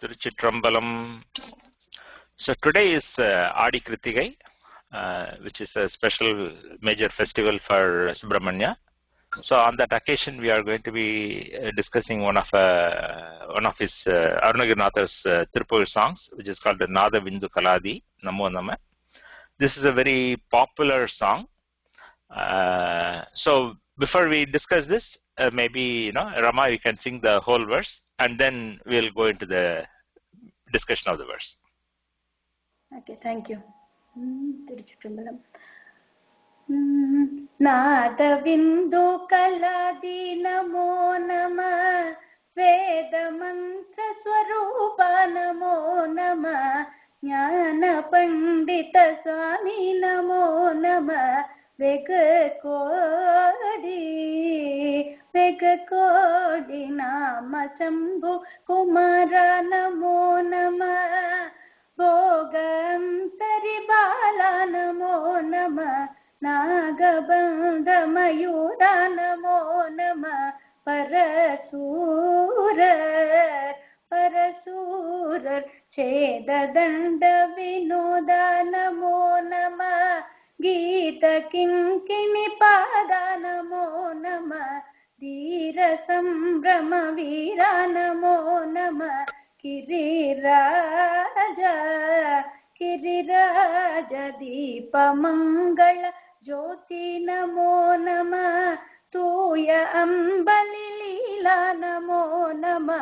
Tiruchitrambalam. So today is Adi Kritigai, which is a special major festival for Subramanian. So on that occasion, we are going to be discussing one of his Arunagirinath's tiruppugaḻ songs, which is called the nāda vindu kalādī mōnama. This is a very popular song. So before we discuss this, maybe Rama, you can sing the whole verse, and then we'll go into the discussion of the verse. Okay, thank you. nāda vindu-ka mōnama, vēda mantraso mōnama, ñāna paṇḍita sāmīna mōnama, vegu-kōḍi nāma sambu-ku mōnama, bōga mōnama, nāma para-sūrar chedadanda vinoda mōnama, gīta kinkini pada mōnama, dhīra sambrama vīra mōnama, kiriraja deepa mangala jyoti mōnama, tūya ambali līla mōnama,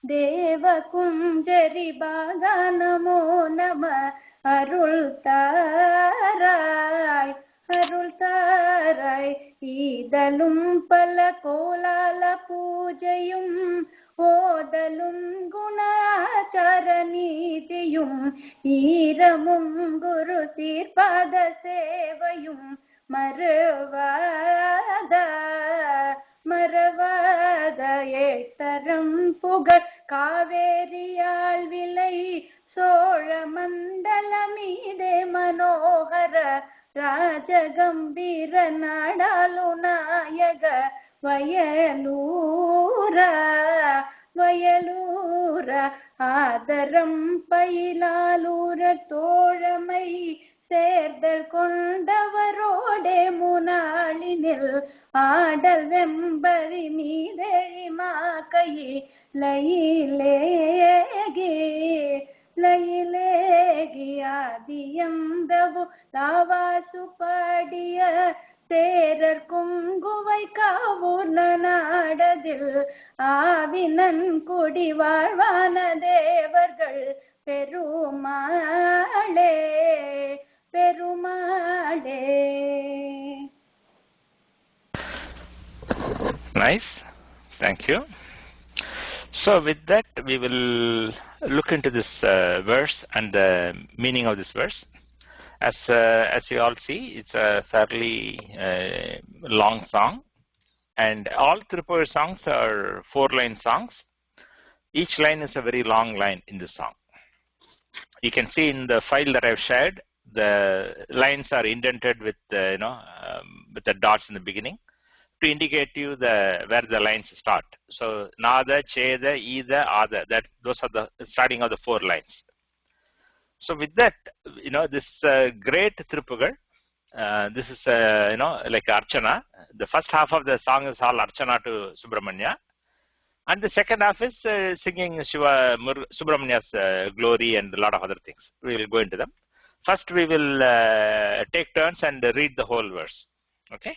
deva kunjari bāga mōnama, arul tārai īdalum pala kolala pūjayum, ஓதலும் குணாச்சார நீதியும், ஈரமும் குரு சீர்பாத சேவையும், மறவாத ஏத்தரம் புகழ் காவேரியால் விலை, சோழ மண்டல மீதே மனோகர ராஜகம்பீர நாடாலு நாயக, வயலூர ஆதரம் பயிலாலூர தோழமை, சேர்தல் கொண்டவரோடே முனாளினில் ஆடல் வெம்பரி மீதெழி மாக்கையே, லயிலேகி ஆதியந்தவு லாவாசு பாடிய, சேரர் குங்குவை காவூர் நாடதில் ஆவினன் குடி வாழ்வான தேவர்கள் பெருமாளே. Nice, thank you. So with that, we will look into this verse and the meaning of this verse. As you all see, it's a fairly long song, and all tiruppugaḻ songs are 4-line songs. Each line is a very long line in this song. You can see in the file that I've shared, the lines are indented with with the dots in the beginning to indicate you where the lines start. So nāda, cheda, ida, ada. Those are the starting of the 4 lines. So with that, this great tiruppugaḻ, this is like archana. The first half of the song is all archana to Subramanian, and the second half is singing Subramanian's glory and a lot of other things. We will go into them. First, we will take turns and read the whole verse. Okay.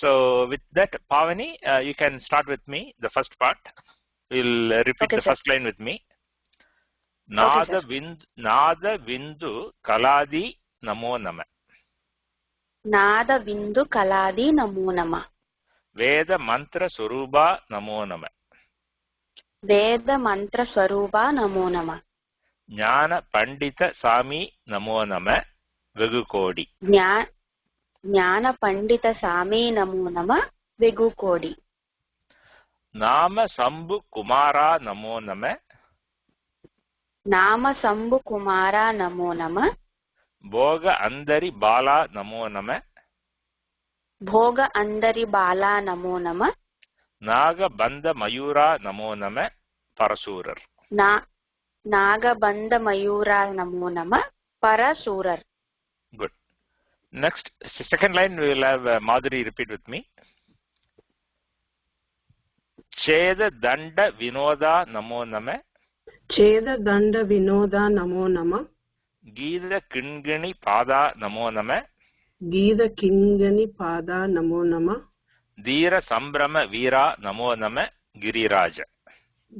So with that, Pavani, you can start with me. The first part. We'll repeat the first line with me. nāda vindu kalādī mōnama. nāda vindu kalādī mōnama. vēda mantraso mōnama. vēda mantraso mōnama. ñāna paṇḍita mōnama. vegu-kōḍi. ñāna paṇḍita mōnama. vegu-kōḍi. nāma sambu-ku mōnama. nāma sambu-ku mōnama. bōga andari bāla mōnama. bōga andari bāla nāga nāga banda mayura mōnama. para-sūrar. नागबन्धमयूरा नमो नमः para-sūrar. Good. Next, second line we will have Madhuri repeat with me. Cheda danda vinoda namo nama. Cheda danda vinoda namo nama. Gīda kingani pada namo nama. Gīda kingani pada namo nama. Dhira sambrama veera namo nama giriraja.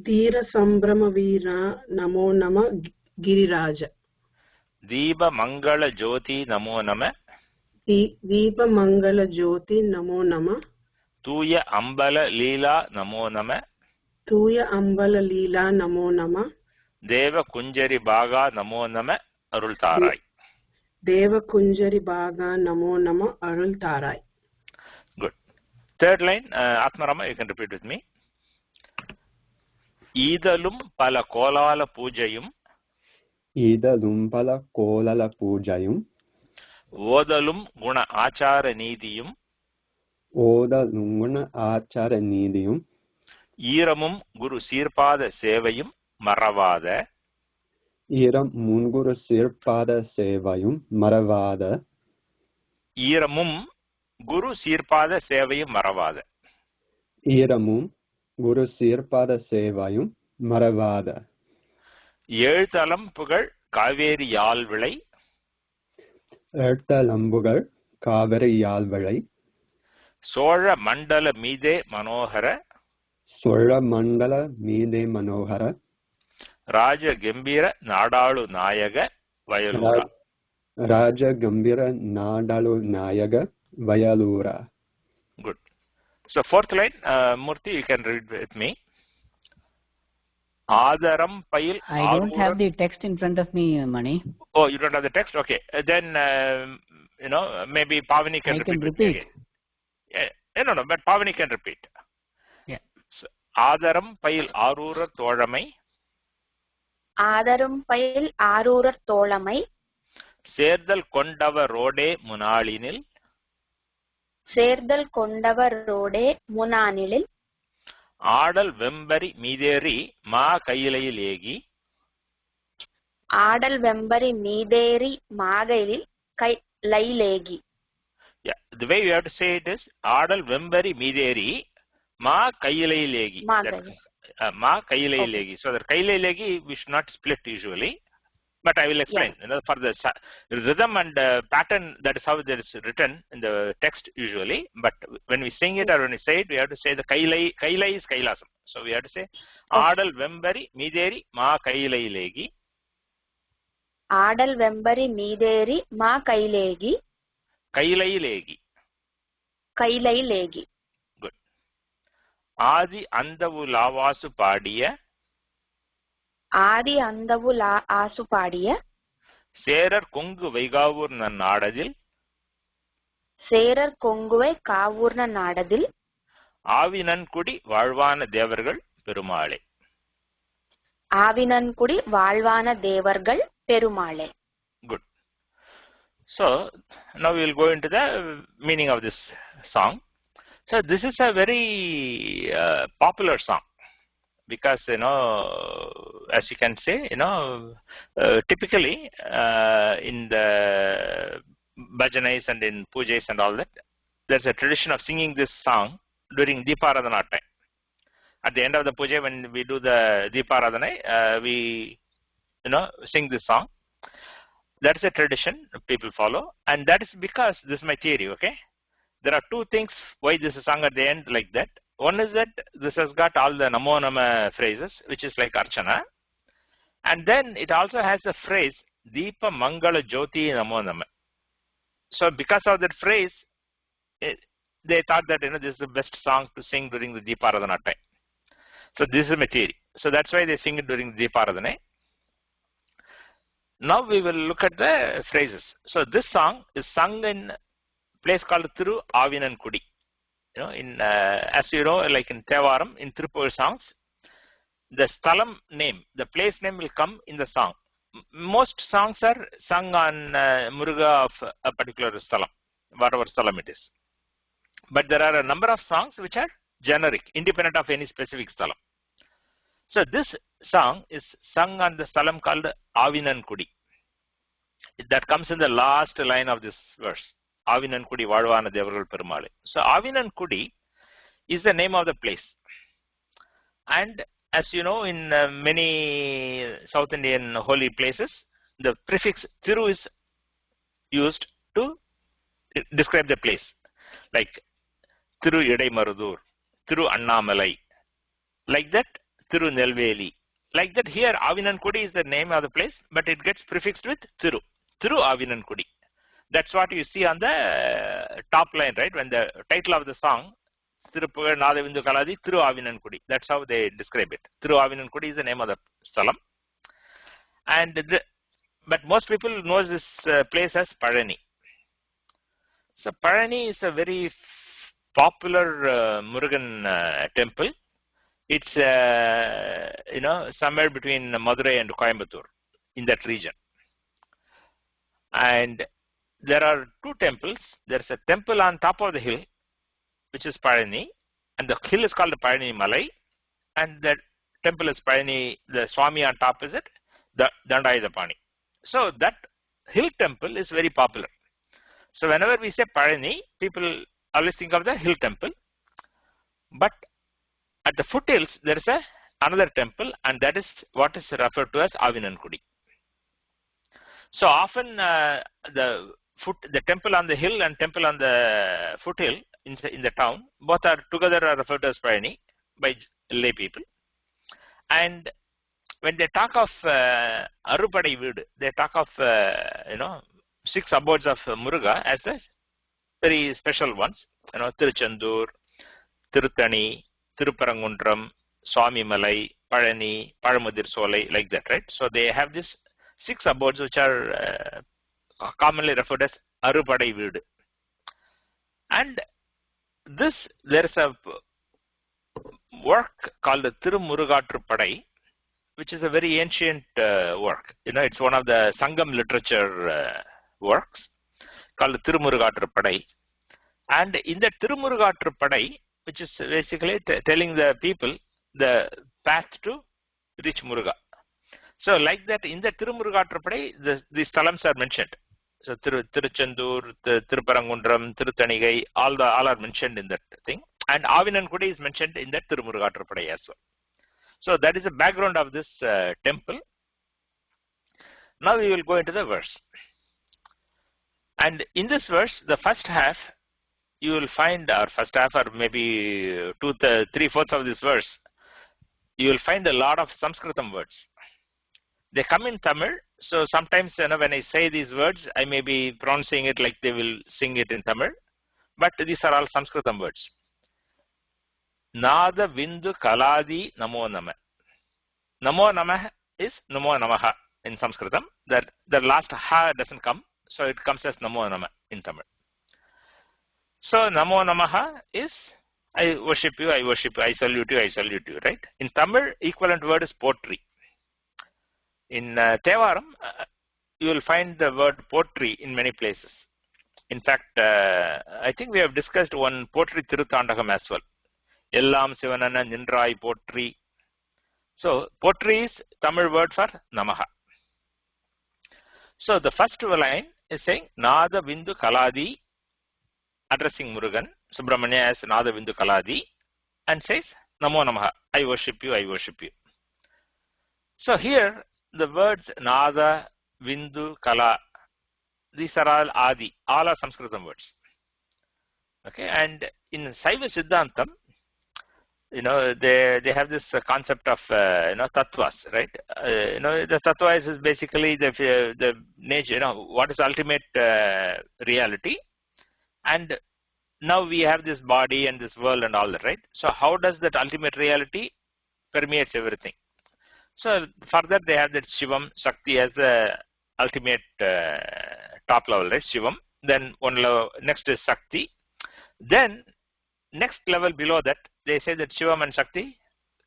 Dhira sambrama veera namo nama giriraja. Deepa mangala jyoti namo nama. Deepa mangala jyoti namo nama. Tuya ambala leela namo nama. Tuya ambala leela namo nama. Deva kunjari bāga namo nama arul tārai. Deva kunjari bāga namo nama arul tārai. Good. Third line, Atmarama, you can repeat with me. Īdalum pala kolala pūjayum. Īdalum pala kolala pūjayum. Vodalum guna āchāra nīdiyum. Vodalum guna āchāra nīdiyum. Īramum guru sīrpāda sevayum maravāda. Īram munguru sīrpāda sevayum maravāda. Īramum guru sīrpāda sevayum maravāda. Īramum guru sīrpāda sevayum maravāda. Ezhuthalampugal kaveri yalvilai. Ezhuthalampugal kaveri yalvilai. Sola mandala mide manohara. Sola mandala mide manohara. Raja Gambira Nadalu Nayaga Vayalura. Raja Gambira Nadalu Nayaga Vayalura. Good. So fourth line, Murthy, you can read with me. Adaram Pail. I don't have the text in front of me, Mani. Oh, you don't have the text? Okay. Then, maybe Pavani can repeat. I can repeat. Yeah. No, but Pavani can repeat. Yeah. So, Adaram Pail Arura Todamai. Adarum payil ārūrar tōlamai. Serdal Kondava Rode Munalinil. Serdal Kondava Rode Munanilil. Adal Vembari Mideri Ma Kailayil Egi. Adal Vembari Mideri Magailil Kailagi. Yeah, the way you have to say it is Adal Vembari Mideri Ma Kailayil Egi. Ma Kailayilegi. So the Kailayilegi we should not split usually, but I will explain. Yeah. For the rhythm and pattern, that is how it is written in the text usually. But when we sing it or when we say it, we have to say the Kailai is Kailasam. So we have to say Adal Vembari Mideri Ma Kailayilegi. Adal Vembari Mideri Ma Kailagi. Kailayilegi. Kailayilegi. Adi Andavu Lavasu Padia. Adi Andavu Asu Padia. Serar Kungu Vaigavurna Nadadil. Serar Konguvai Kavurna Nadadil. Āvinankuḍi Vāļvāna Devargal Perumāle. Āvinankuḍi Vāļvāna Devargal Perumāle. Good. So now we will go into the meaning of this song. So this is a very popular song because, as you can say, typically in the bhajanais and in pujas and all that, there's a tradition of singing this song during Deeparadhana time. At the end of the puja, when we do the Deeparadhana, we, sing this song. That's a tradition people follow, and that is because, this is my theory, okay? There are two things why this is sung at the end like that. One is that this has got all the mōnama phrases, which is like Archana. And then it also has the phrase, Deepa Mangala Jyoti Namo. So because of that phrase, they thought that, this is the best song to sing during the Deeparadhana time. So this is my theory. So that's why they sing it during the Deeparadhana. Now we will look at the phrases. So this song is sung in place called tiruvāvinankuḍi. As you know, like in Thevaram, in Tiruppugaḻ songs, the sthalam name, the place name will come in the song. Most songs are sung on Muruga of a particular sthalam, whatever sthalam it is. But there are a number of songs which are generic, independent of any specific sthalam. So this song is sung on the sthalam called Āvinankuḍi. That comes in the last line of this verse. Āvinankuḍi vāļvāna devargal perumāle. So Āvinankuḍi is the name of the place. And as you know, in many South Indian holy places, the prefix thiru is used to describe the place. Like Thiru Idaimarudur, Thiru Annamalai. Like that, Thiru Nelveli. Like that, here Āvinankuḍi is the name of the place, but it gets prefixed with Thiru. Thiru Āvinankuḍi. That's what you see on the top line, right? When the title of the song, tiruppugaḻ nāda vindu kalādī, tiruvāvinankuḍi. That's how they describe it. Tiruvāvinankuḍi is the name of the sthalam. And but most people know this place as Palani. So Palani is a very popular Murugan temple. It's somewhere between Madurai and Coimbatore in that region. And there are two temples. There's a temple on top of the hill, which is Palani, and the hill is called the Palani Malai, and the temple is Palani. The Swami on top is it, the Dandayadapani. So that hill temple is very popular. So whenever we say Palani, people always think of the hill temple. But at the foothills, there is another temple, and that is what is referred to as Āvinankuḍi. So often the temple on the hill and temple on the foothill in the town, both are together are referred to as Palani by lay people. And when they talk of Arupadai Veedu, they talk of 6 abodes of Muruga as a very special ones. Tiruchendur, Tiruttani, Tirupparangundram, Swami Malai, Palani, Palamudir Solai, like that, right? So they have these 6 abodes which are commonly referred as Arupadai Veedu. And there is a work called the Tirumurugatrupadai, which is a very ancient work. It's one of the Sangam literature works called the Tirumurugatrupadai. And in the Tirumurugatrupadai, which is basically telling the people the path to reach Muruga. So like that, in the Tirumurugatrupadai, these sthalams are mentioned. So Tiruchendur, Tirupparangundram, Tiruttanigai, all are mentioned in that thing. And Āvinankuḍi is mentioned in that Tirumurugatrupadai as well. So that is the background of this temple. Now we will go into the verse. And in this verse, the first half, you will find, or first half, or maybe 3/4 of this verse, you will find a lot of Sanskritam words. They come in Tamil, so sometimes when I say these words, I may be pronouncing it like they will sing it in Tamil, but these are all Sanskritam words. Nāda vindu kalādī namo nama. Namo nama is namo namaha in Sanskritam. The last ha doesn't come, so it comes as namo nama in Tamil. So namo namaha is I worship you, I worship you, I salute you, I salute you, right? In Tamil, equivalent word is potri. In Thevaram, you will find the word potri in many places. In fact, I think we have discussed one potri Tiruthandakam as well. Ellam Sivanana Nindrai potri. So potri is Tamil word for namaha. So the first line is saying nāda vindu kalādī, addressing Murugan, Subramanian as nāda vindu kalādī, and says namo namaha, I worship you, I worship you. So here the words nāda, vindu, kala, these are all adi, all are Sanskritam words. Okay, and in Saiva Siddhantam, they have this concept of tattvas, right? The tattvas is basically the nature, what is ultimate reality, and now we have this body and this world and all that, right? So how does that ultimate reality permeates everything? So further they have that Shivam, Shakti as the ultimate top level, right? Shivam. Then one level, next is Shakti. Then next level below that, they say that Shivam and Shakti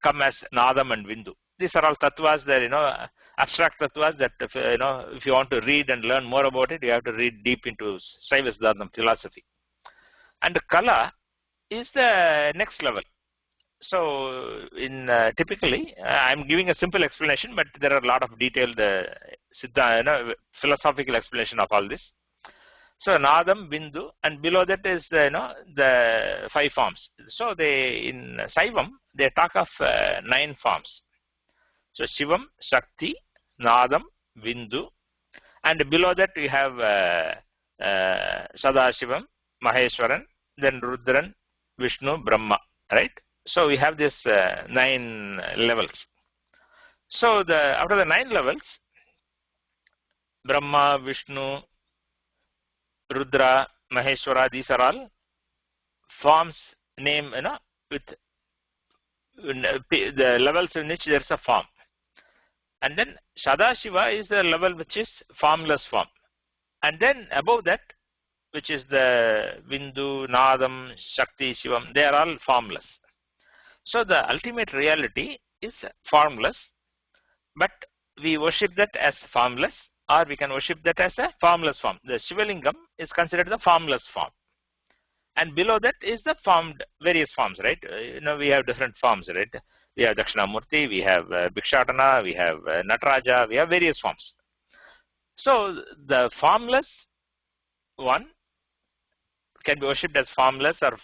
come as Nadam and Vindu. These are all tattvas that, abstract tattvas that, if you want to read and learn more about it, you have to read deep into Saiva Siddhantam philosophy. And the Kala is the next level. So in typically, I'm giving a simple explanation, but there are a lot of detailed philosophical explanation of all this. So Nadam, Vindu, and below that is the 5 forms. So they in Saivam they talk of 9 forms. So Shivam, Shakti, Nadam, Vindu, and below that we have Sadashivam, Maheshwaran, then Rudran, Vishnu, Brahma, right? So we have this 9 levels. So after the 9 levels, Brahma, Vishnu, Rudra, Maheshwara, these are all forms name, with the levels in which there is a form. And then Sadashiva is the level which is formless form. And then above that, which is the Vindu, Nadam, Shakti, Shivam, they are all formless. So the ultimate reality is formless, but we worship that as formless, or we can worship that as a formless form. The Shivalingam is considered the formless form. And below that is the formed various forms, right? We have different forms, right? We have Dakshinamurti, we have Bhikshatana, we have Nataraja, we have various forms. So the formless one can be worshipped as formless or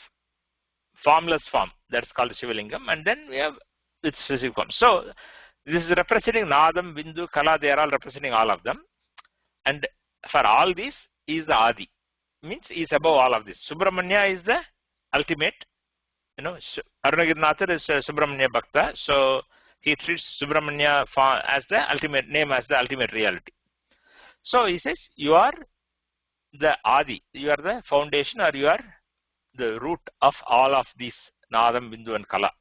formless form. That's called Shivalingam. And then we have its physical form. So this is representing Nadam, Vindu, Kala, they are all representing all of them. And for all these, he is the Adi. Means he is above all of this. Subramania is the ultimate. Arunagirinathar is Subramania Bhakta. So he treats Subramania as the ultimate name, as the ultimate reality. So he says, you are the Adi. You are the foundation, or you are the root of all of these Nadam, Vindu and Kala.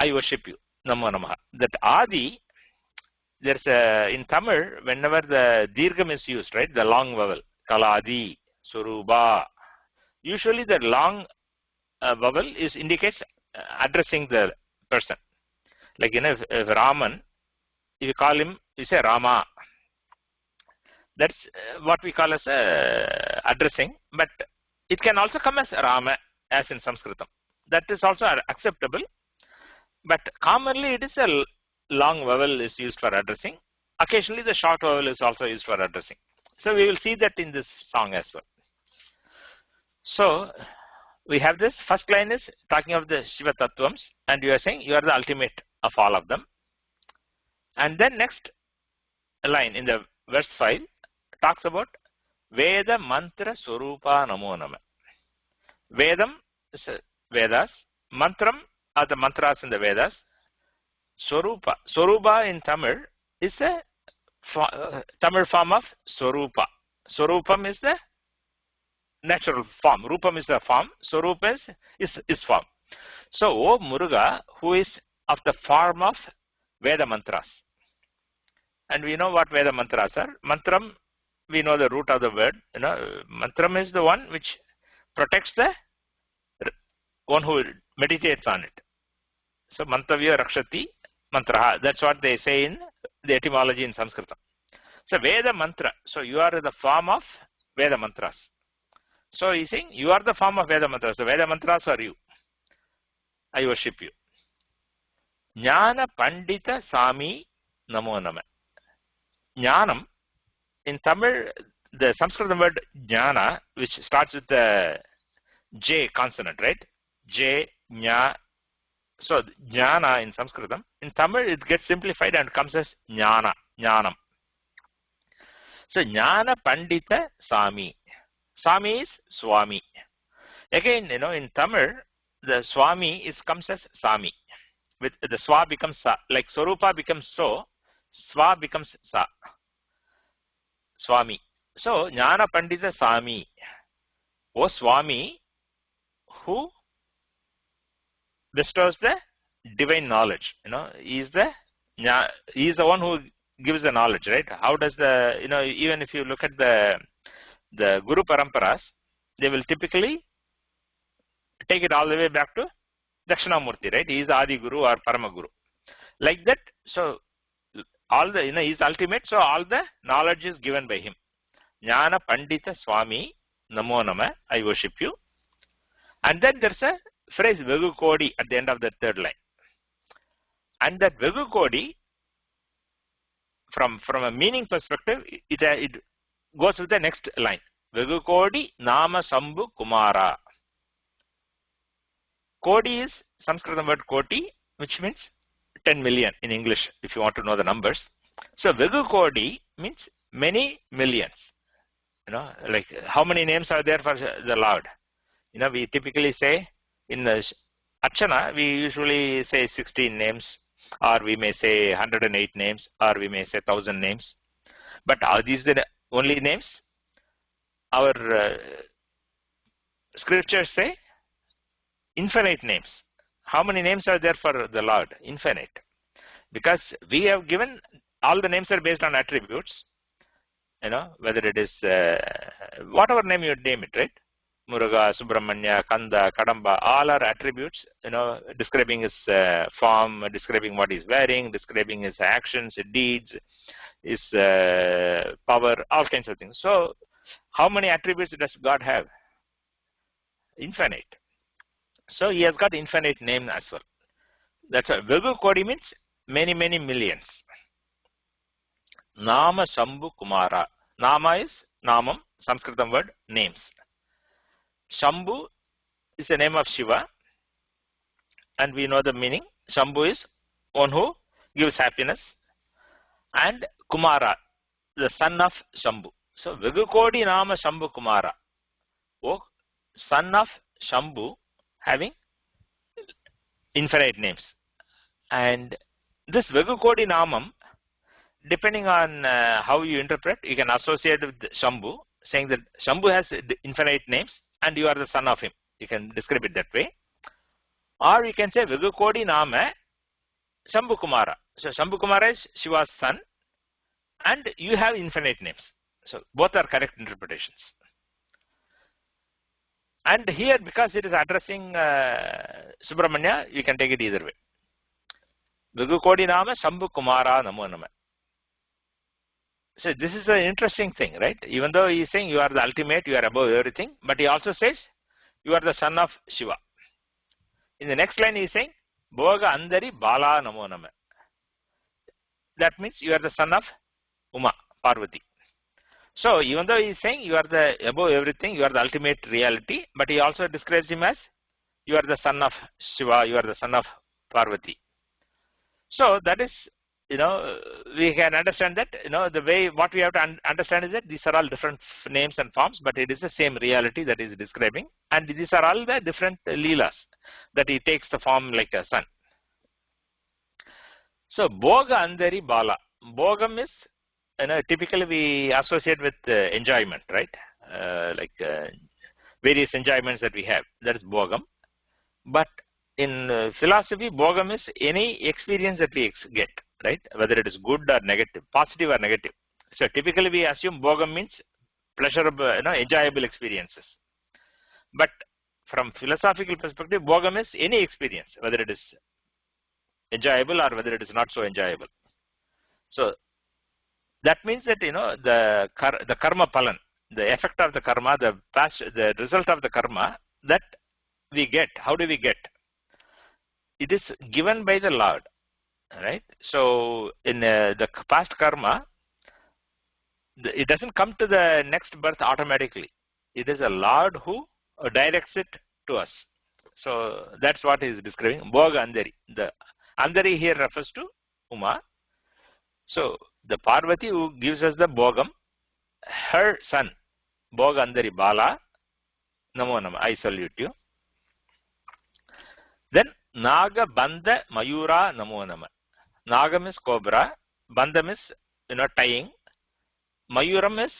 I worship you. Namo Namaha. That Adi, there's in Tamil, whenever the dirgham is used, right, the long vowel, kalādī, surūbā, usually the long vowel indicates addressing the person. Like, if Raman, if you call him, you say Rama. That's what we call as addressing, but it can also come as Rama, as in Sanskritam. That is also acceptable, but commonly it is a long vowel is used for addressing. Occasionally the short vowel is also used for addressing. So we will see that in this song as well. So we have this first line is talking of the Shiva Tattvams, and you are saying you are the ultimate of all of them. And then next line in the verse 5 talks about Veda Mantra Swarupa Namo Nama. Vedam is Vedas, Mantram are the mantras in the Vedas. Swarupa. Swarupa in Tamil is a Tamil form of Swarupa. Swarupam is the natural form. Rupam is the form. Swarupa is form. So, O Muruga, who is of the form of Veda mantras. And we know what Veda mantras are. Mantram, we know the root of the word. Mantram is the one which protects the one who meditates on it. So, Mantavya Rakshati Mantraha. That's what they say in the etymology in Sanskrit. So, Veda mantra. So, you are the form of Veda mantras. So, he's saying you are the form of Veda mantras. The Veda mantras are you. I worship you. Ñāna paṇḍita sāmi namo nama. Ñānam, in Tamil, the Sanskrit word ñāna, which starts with the J consonant, right? J, ñā. So, ñāna in Sanskritam. In Tamil, it gets simplified and comes as ñāna, ñānam. So, ñāna paṇḍita sāmi. Sāmi is Swami. Again, in Tamil, the Swami comes as Sami. With the Swa becomes Sa. Like Swarupa becomes So, Swa becomes Sa. Swami. So, ñāna paṇḍita sāmi. O Swami, who bestows the divine knowledge. He is the one who gives the knowledge, right? How does even if you look at the Guru Paramparas, they will typically take it all the way back to Dakshinamurti, right? He is the Adi Guru or Parama Guru. Like that, so all the, he is ultimate, so all the knowledge is given by him. Ñāna paṇḍita Swami Namo Nama, I worship you. And then there's a phrase vegu-kōḍi at the end of the third line. And that vegu-kōḍi, from a meaning perspective, it goes with the next line. Vegu-kōḍi nāma sambu-kumara. Kōḍi is Sanskrit word koti, which means 10 million in English, if you want to know the numbers. So vegu-kōḍi means many millions. Like how many names are there for the Lord? We typically say in the Archana, we usually say 16 names, or we may say 108 names, or we may say 1,000 names. But are these the only names? Our scriptures say infinite names. How many names are there for the Lord? Infinite. Because we have given, all the names are based on attributes. Whether it is, whatever name you name it, right? Muruga, Subramanian, Kanda, Kadamba, all are attributes, describing his form, describing what he's wearing, describing his actions, his deeds, his power, all kinds of things. So, how many attributes does God have? Infinite. So, he has got infinite name as well. That's why vegu-kōḍi means many, many millions. Nāma sambu-kumara. Nāma is Nāmam, Sanskritam word, names. Sambu is the name of Shiva, and we know the meaning. Sambu is one who gives happiness, and Kumara, the son of Sambu. So, vegu-kōḍi nāma sambu-kumara. Oh, son of Sambu, having infinite names. And this vegu-kōḍi nāmam, depending on how you interpret, you can associate with Sambu, saying that Sambu has infinite names and you are the son of him. You can describe it that way. Or you can say vegu-kōḍi nāma sambu-kumara. So Sambu-kumara is Shiva's son and you have infinite names. So both are correct interpretations. And here, because it is addressing Subramanian, you can take it either way. Vegu-kōḍi nāma sambu-kumara namo nama. So this is an interesting thing, right? Even though he is saying you are the ultimate, you are above everything, but he also says you are the son of Shiva. In the next line he is saying bōga andari bala namo nama. That means you are the son of Uma, Parvati. So even though he is saying you are the above everything, you are the ultimate reality, but he also describes him as you are the son of Shiva, you are the son of Parvati. So that is, we can understand that, the way, what we have to understand is that these are all different names and forms, but it is the same reality that is describing, and these are all the different leelas that he takes the form like a son. So, bōga andari bala. Bōgam is, typically we associate with enjoyment, right? Various enjoyments that we have. That is bōgam. But in philosophy, bōgam is any experience that we get. Right? Whether it is good or negative, positive or negative. So typically we assume bōgam means pleasurable, enjoyable experiences. But from philosophical perspective, bōgam is any experience, whether it is enjoyable or whether it is not so enjoyable. So that means that the karma palan, the effect of the karma, the result of the karma that we get. How do we get? It is given by the Lord. Right? So in the past karma, it doesn't come to the next birth automatically. It is a Lord who directs it to us. So that's what he is describing. Bōga andari. The andari here refers to Uma. So the Parvati who gives us the bōgam, her son, bōga andari bala, namo nama, I salute you. Then Naga Bandha Mayura namo nama. Nagam is cobra, Bandham is tying, Mayuram is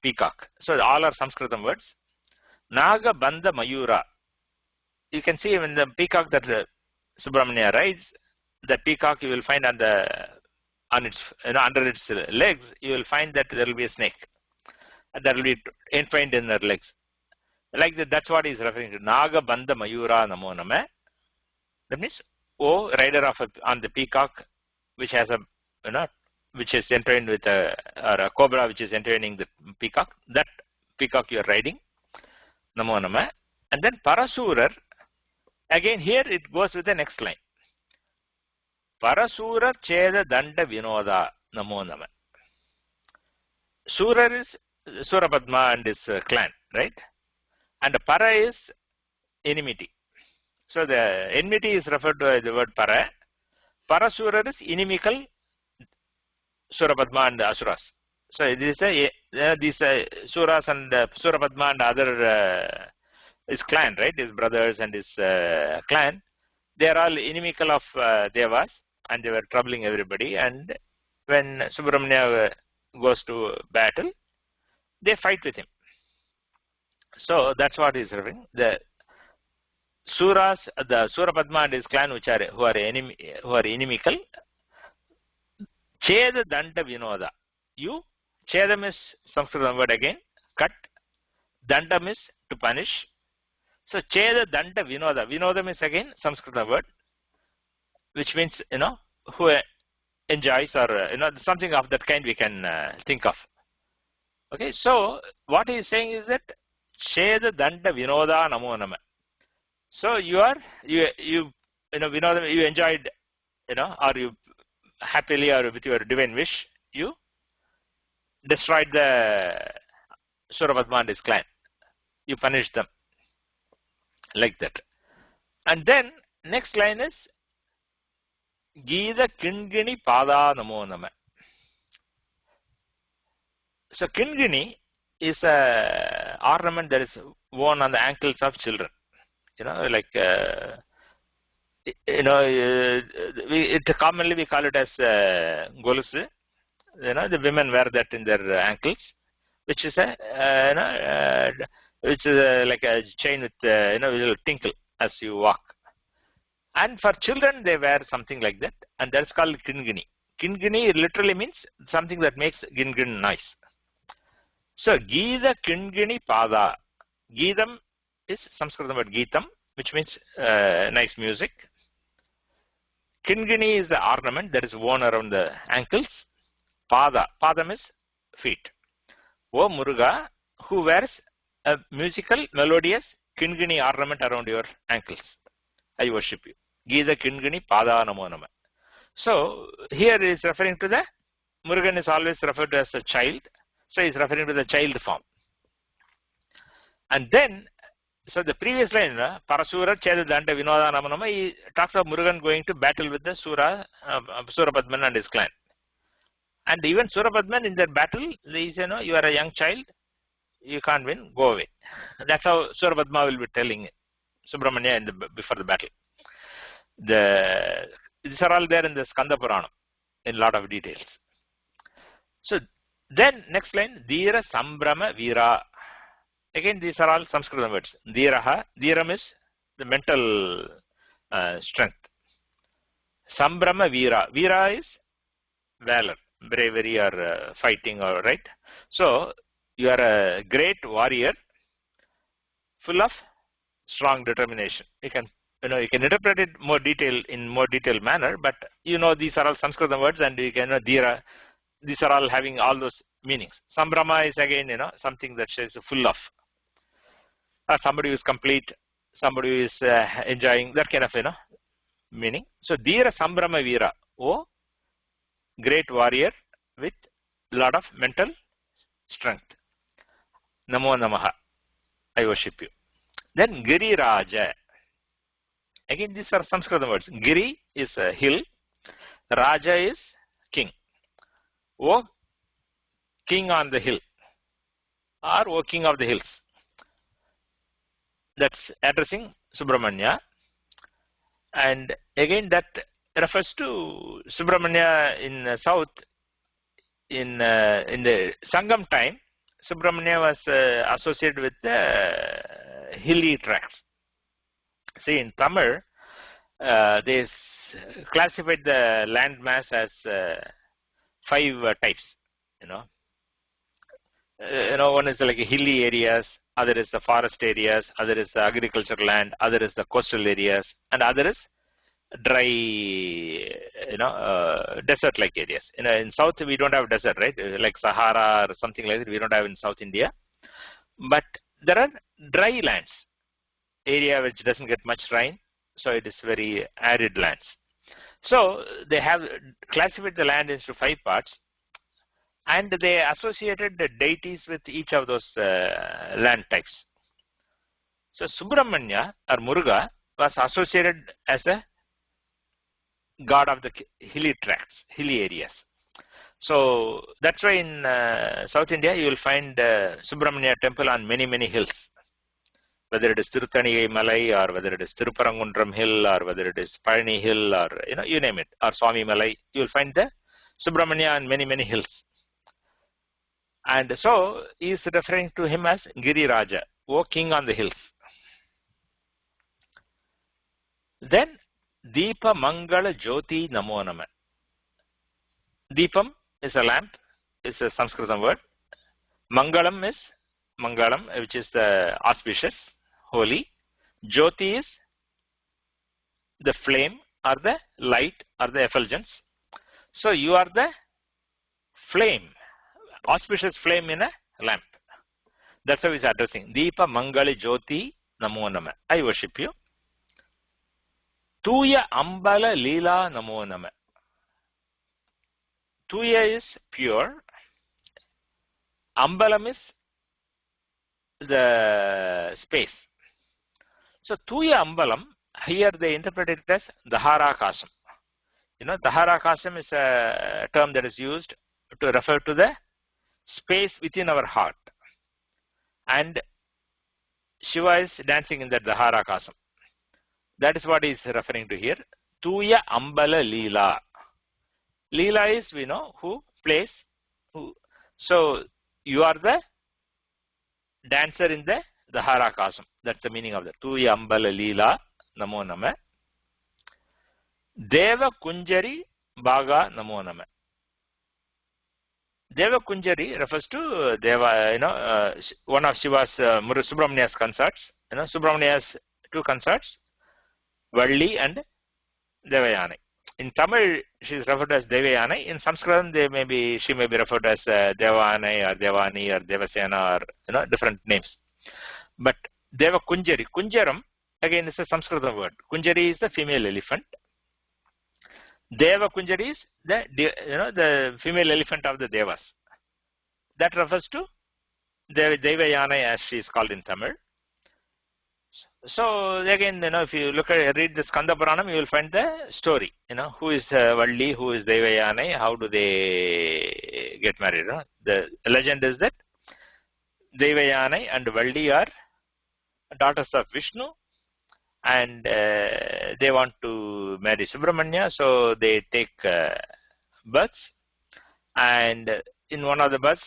peacock. So all are Sanskritam words. Naga Bandha Mayura. You can see when the peacock that Subramanian rides, the peacock you will find under its legs, you will find that there will be a snake. And that will be entwined in their legs. Like that, that's what he is referring to. Naga Bandha Mayura namo nama. That means, rider on the peacock, which has which is entwined with or a cobra which is entwining the peacock. That peacock you are riding, namo nama. And then para-sūrar, Again here it goes with the next line. Para-sūrar cheda danda vinoda namo nama. Sūrar is Surapadma and his clan, right? And para is enmity. So the enmity is referred to as the word para. Para-sūrar is inimical Surapadma and Asuras. So it is these Suras and Surapadma and other his clan, right? His brothers and his clan. They are all inimical of Devas, and they were troubling everybody. And when Subramanian goes to battle, they fight with him. So that's what he is referring. The Suras, the Surapadma and his clan, who are inimical. Cheda danda vinoda. You, chedam is Sanskrit word again, cut. Dandam is to punish. So cheda danda vinoda. Vinodam is again Sanskrit word, which means, who enjoys, or something of that kind we can think of. Okay, so what he is saying is that cheda danda vinoda namo nama. So you Vinodam, you enjoyed, or you happily or with your divine wish, you destroyed the Surapadma and his clan. You punished them. Like that. And then next line is Gīda Kingini Pada Namo Nama. So Kingini is a ornament that is worn on the ankles of children. Commonly we call it as golusu. The women wear that in their ankles, which is like a chain with will tinkle as you walk. And for children they wear something like that, and that's called kingini. Kingini literally means something that makes gin noise. So Gīda Kingini Pada. Geetam is Sanskrit word Geetam, which means nice music. Kingini is the ornament that is worn around the ankles. Pada. Padam is feet. O Muruga, who wears a musical, melodious Kingini ornament around your ankles. I worship you. Gīda Kingini Pada Namo Nama. So here is referring to the Murugan is always referred to as a child. So he is referring to the child form. And then, so the previous line, Para-sūrar cheda danda vinoda nama nama, he talks of Murugan going to battle with the Surapadman and his clan. And even Surapadman in their battle, they say, you are a young child, you can't win, go away. That's how Surapadma will be telling Subramanian before the battle. These are all there in the Skanda Purana in a lot of details. So then next line, Dhira Sambrama Vira. Again, these are all Sanskrit words. Dhiraha, Dhiram is the mental strength. Sambrama Vira. Vira is valor, bravery, or fighting, or right. So you are a great warrior, full of strong determination. You can interpret it in more detailed manner, but these are all Sanskrit words, and you can Dhira. These are all having all those meanings. Sambrama is again something that says full of. Somebody who is complete, somebody who is enjoying, that kind of meaning. So Dhira Sambrama Vira, oh great warrior with lot of mental strength. Namo Namaha, I worship you. Then Giri Raja. Again, these are Sanskrit words. Giri is a hill, Raja is king. O king on the hill, or O king of the hills. That's addressing Subramania. And again, that refers to Subramania in south. In the Sangam time, Subramania was associated with the hilly tracts. See, in Tamil, they classified the land mass as 5 types. One is like hilly areas, other is the forest areas, other is the agricultural land, other is the coastal areas, and other is dry, desert-like areas. In South we don't have desert, right? Like Sahara or something like that, we don't have in South India. But there are dry lands, area which doesn't get much rain, So it is very arid lands. So they have classified the land into 5 parts, and they associated the deities with each of those land types. So Subramania or Muruga was associated as a god of the hilly tracts, hilly areas. So that's why in South India you will find Subramania temple on many hills. Whether it is Tirutanigai Malai, or whether it is Tirupparangundram Hill, or whether it is Palani Hill, or you name it, or Swami Malai, you will find the Subramania on many hills. And so he is referring to him as Giri Raja, O king on the hills. Then Deepa Mangala Jyoti Namo Nama. Deepam is a lamp, is a Sanskrit word. Mangalam is Mangalam, which is the auspicious, holy. Jyoti is the flame or the light or the effulgence. So you are the flame, auspicious flame in a lamp. That's how he's addressing. Deepa Mangali Jyoti Namo Nama. I worship you. Tuya Ambala Lila Namo Nama. Tuya is pure. Ambalam is the space. So Tuya Ambalam, here they interpret it as Dharakasam. You know, Dharakasam is a term that is used to refer to the space within our heart. And Shiva is dancing in that Dharakasam. That is what he is referring to here. Tuya Ambala Leela. Leela is, we know, who plays. Who. So you are the dancer in the Dharakasam. That's the meaning of that. Tuya Ambala Leela Namo Nama. Deva Kunjari Bhaga Namo Nama. Deva Kunjari refers to Deva, one of Shiva's Subramania's consorts. Subramania has 2 consorts, Valli and Devayani. In Tamil, she is referred to as Devayani. In Sanskrit, she may be referred to as Devani or Devani or Devasena or different names. But Deva Kunjari, Kunjaram again is a Sanskrit word. Kunjari is the female elephant. Deva Kunjari is the female elephant of the Devas. That refers to Devayana as she is called in Tamil. So again, if you read the Skanda Puranam, you will find the story. Who is Valli, who is Devayana, how do they get married? The legend is that Devayana and Valli are daughters of Vishnu, and they want to marry Subramania, so they take births, and in one of the births,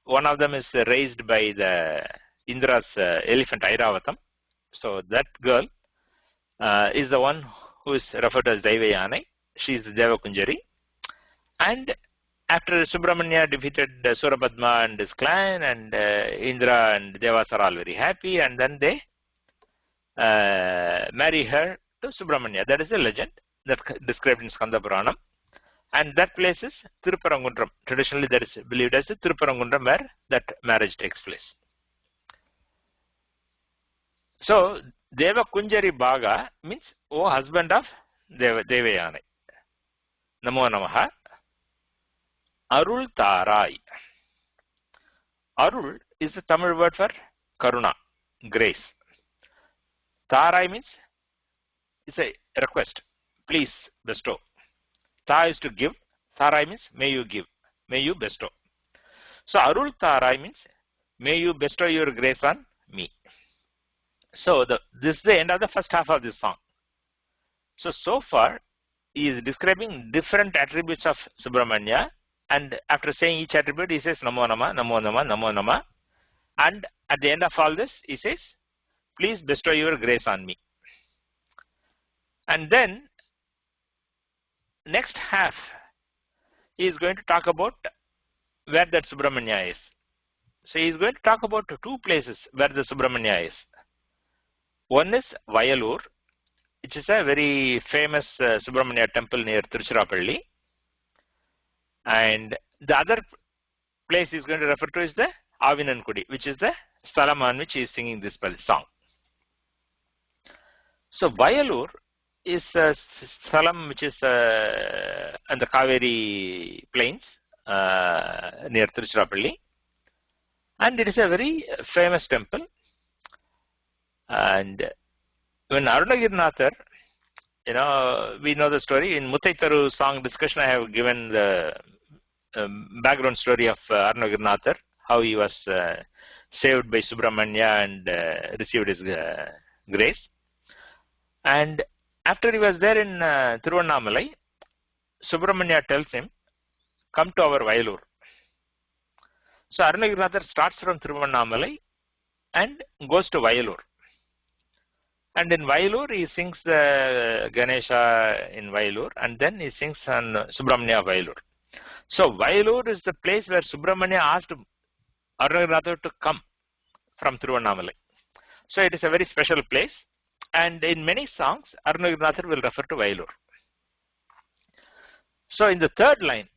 one of them is raised by the Indra's elephant Airavatam. So that girl is the one who is referred to as Devayani. She is Deva Kunjari. And after Subramania defeated Surapadma and his clan, and Indra and Devas are all very happy, and then they marry her to Subramania. That is the legend that's described in Skanda Puranam. And that place is Tirupparangundram. Traditionally, that is believed as the Tirupparangundram where that marriage takes place. So, Deva Kunjari Bhaga means, O husband of Devayani. Namo Namaha. Arul Tarai. Arul is the Tamil word for Karuna, grace. Tarai means, it's a request. Please bestow. Ta is to give. Tarai means, may you give. May you bestow. So, Arul Tarai means, may you bestow your grace on me. So, this is the end of the first half of this song. So far, he is describing different attributes of Subramania, and after saying each attribute, he says Namo Nama, Namo Nama, Namo Nama, and at the end of all this, he says, please bestow your grace on me. And then, next half, he is going to talk about where that Subramania is. So, he is going to talk about 2 places where the Subramania is. One is Vayalur, which is a very famous Subramania temple near Tiruchirappalli. And the other place he is going to refer to is the Vindhu-ka, which is the Sthalam on which he is singing this song. So Vayalur is a salam which is in the Kaveri plains near Tiruchirappalli, and it is a very famous temple. And when Arunagirinathar, we know the story in Muttaitaru song discussion. I have given the background story of Arunagirinathar, how he was saved by Subramanian and received his grace. And after he was there in Tiruvannamalai, Subramania tells him, come to our Vayalur. So Arunagirinathar starts from Tiruvannamalai and goes to Vayalur. And in Vayalur, he sings the Ganesha in Vayalur, and then he sings on Subramania Vayalur. So Vayalur is the place where Subramania asked Arunagirinathar to come from Tiruvannamalai. So it is a very special place. And in many songs, Arunagirinathar will refer to Vayalur. So in the third line,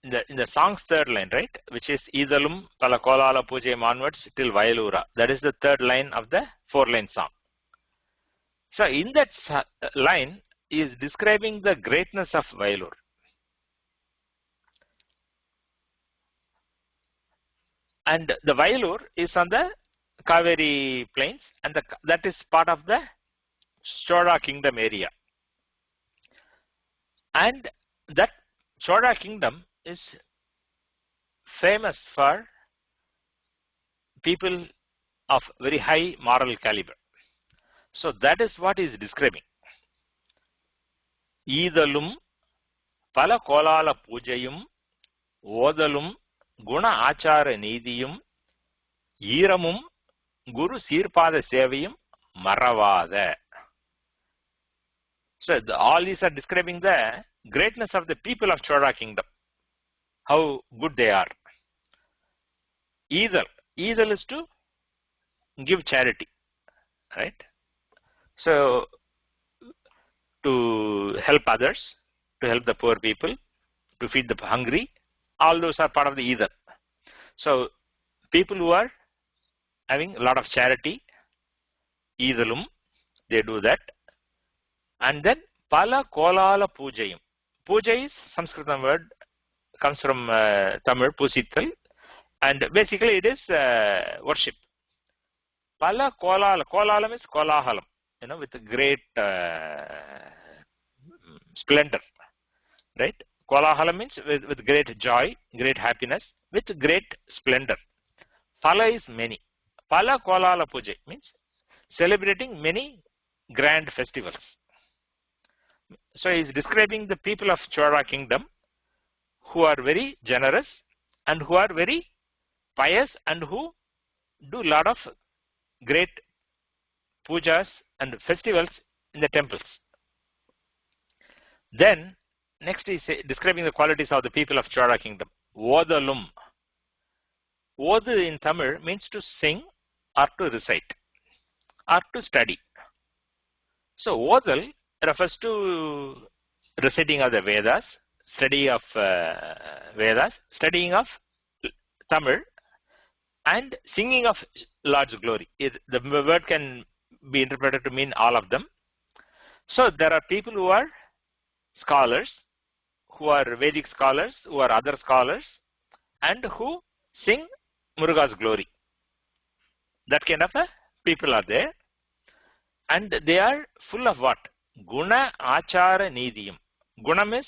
in the song's third line, right, which is Idalum Pala Kolala Pujayam onwards till Vayalura. That is the third line of the 4-line song. So in that line is describing the greatness of Vayalur. And the Vayalur is on the Kaveri plains, and that is part of the Chola kingdom area. And that Chola kingdom is famous for people of very high moral caliber. So that is what he is describing. Idalum Pala Kolala Pujayum Odalum Guna Achara Nidiyum Iramum Guru Sirpada Sevayum Maravada. So all these are describing the greatness of the people of Chola kingdom, how good they are. Idal is to give charity, right? So to help others, to help the poor people, to feed the hungry, all those are part of the Idal. So people who are having a lot of charity, Idalum, they do that. And then Pala Kolala Pujayam. Puja is Sanskrit word, comes from Tamil, Pusittal, and basically it is worship. Pala Kolala, Kolalam is Kolahalam, with a great splendor, right? Kolahalam means with great joy, great happiness, with great splendor. Pala is many. Pala Kolala Puja means celebrating many grand festivals. So he is describing the people of Chola kingdom who are very generous and who are very pious and who do a lot of great pujas and festivals in the temples. Then next he is describing the qualities of the people of Chola kingdom. Odalum. Odu in Tamil means to sing or to recite or to study. So Odal refers to reciting of the Vedas, study of Vedas, studying of Tamil, and singing of Lord's glory. The word can be interpreted to mean all of them. So there are people who are scholars, who are Vedic scholars, who are other scholars, and who sing Muruga's glory. That kind of people are there. And they are full of what? Guna Achara Nidiyam. Gunam is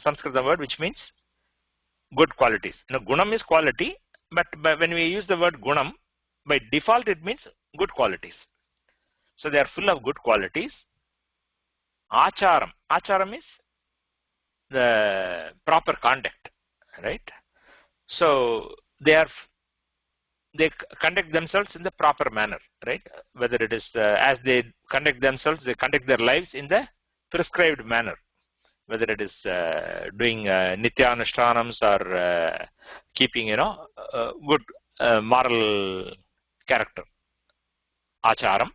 Sanskrit word which means good qualities. Now Gunam is quality, but when we use the word Gunam, by default it means good qualities. So they are full of good qualities. Acharam. Acharam is the proper conduct, right? So they conduct themselves in the proper manner, right? Whether it is as they conduct themselves, they conduct their lives in the prescribed manner. Whether it is doing nitya-anushtanams or keeping, good moral character. Acharam.